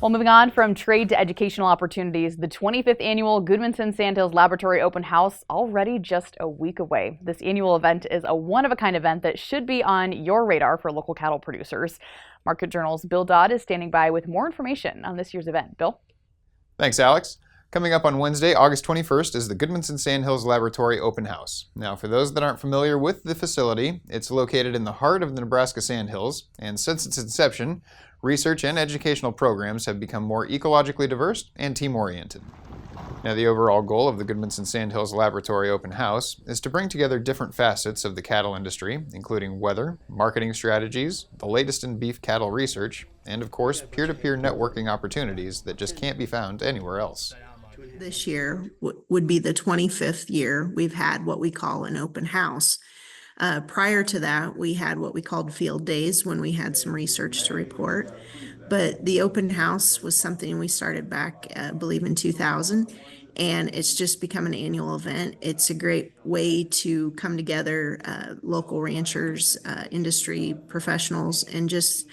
Well, moving on from trade to educational opportunities, the 25th annual Gudmundsen Sandhills Laboratory Open House already just a week away. This annual event is a one-of-a-kind event that should be on your radar for local cattle producers. Market Journal's Bill Dodd is standing by with more information on this year's event. Bill? Thanks, Alex. Coming up on Wednesday, August 21st, is the Gudmundsen Sandhills Laboratory Open House. Now, for those that aren't familiar with the facility, it's located in the heart of the Nebraska Sandhills, and since its inception, research and educational programs have become more ecologically diverse and team-oriented. Now, the overall goal of the Gudmundsen Sandhills Laboratory Open House is to bring together different facets of the cattle industry, including weather, marketing strategies, the latest in beef cattle research, and of course, peer-to-peer networking opportunities that just can't be found anywhere else. This year would be the 25th year we've had what we call an open house. Prior to that, we had what we called field days when we had some research to report. But the open house was something we started back, I believe, in 2000, and it's just become an annual event. It's a great way to come together, local ranchers, industry professionals, and just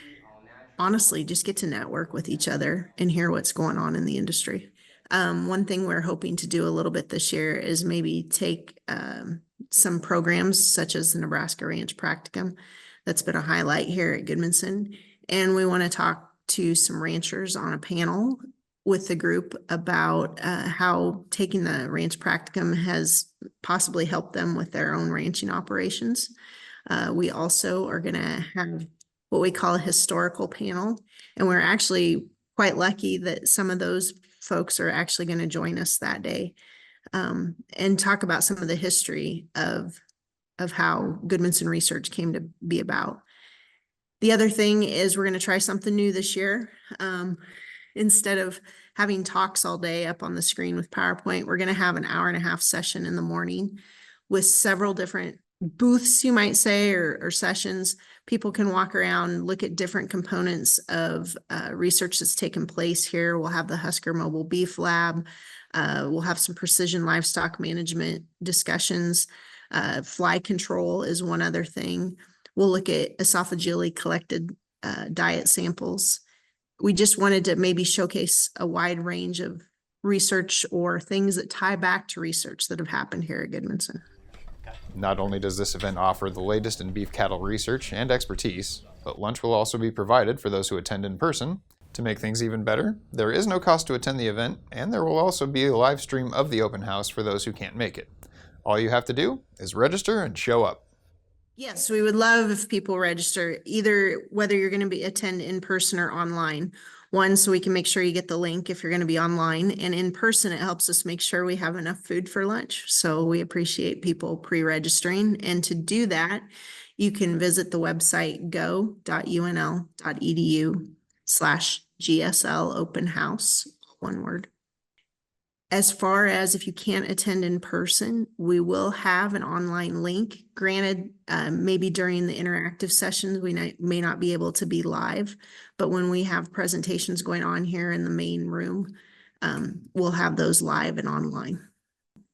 honestly just get to network with each other and hear what's going on in the industry. One thing we're hoping to do a little bit this year is maybe take some programs such as the Nebraska Ranch Practicum. That's been a highlight here at Gudmundsen. And we want to talk to some ranchers on a panel with the group about how taking the Ranch Practicum has possibly helped them with their own ranching operations. We also are going to have what we call a historical panel. And we're actually quite lucky that some of those folks are actually going to join us that day and talk about some of the history of how Gudmundsen research came to be about. The other thing is we're going to try something new this year. Instead of having talks all day up on the screen with PowerPoint, we're going to have an hour-and-a-half session in the morning with several different booths, you might say, or sessions. People can walk around, look at different components of research that's taken place here. We'll have the Husker Mobile Beef Lab. We'll have some precision livestock management discussions. Fly control is one other thing. We'll look at esophagically collected diet samples. We just wanted to maybe showcase a wide range of research or things that tie back to research that have happened here at Gudmundsen. Not only does this event offer the latest in beef cattle research and expertise, but lunch will also be provided for those who attend in person. To make things even better, there is no cost to attend the event, and there will also be a live stream of the open house for those who can't make it. All you have to do is register and show up. Yes, we would love if people register, either whether you're going to attend in person or online. One, so we can make sure you get the link if you're going to be online, and in person, it helps us make sure we have enough food for lunch. So we appreciate people pre-registering. And to do that, you can visit the website go.unl.edu/GSL open house, one word. As far as if you can't attend in person, we will have an online link. Granted, maybe during the interactive sessions, we may not be able to be live, but when we have presentations going on here in the main room, we'll have those live and online.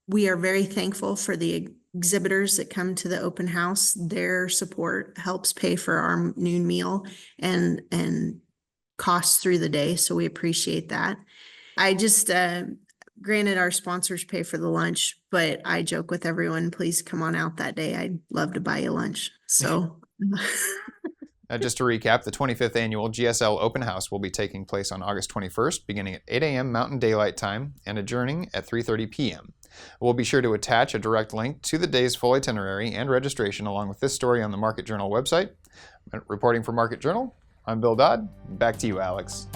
We are very thankful for the exhibitors that come to the open house. Their support helps pay for our noon meal and costs through the day, so we appreciate that. I just... Granted, our sponsors pay for the lunch, but I joke with everyone, please come on out that day. I'd love to buy you lunch. So Just to recap, the 25th annual GSL Open House will be taking place on August 21st, beginning at 8 a.m. Mountain Daylight Time and adjourning at 3:30 p.m. We'll be sure to attach a direct link to the day's full itinerary and registration along with this story on the Market Journal website. Reporting for Market Journal, I'm Bill Dodd. Back to you, Alex.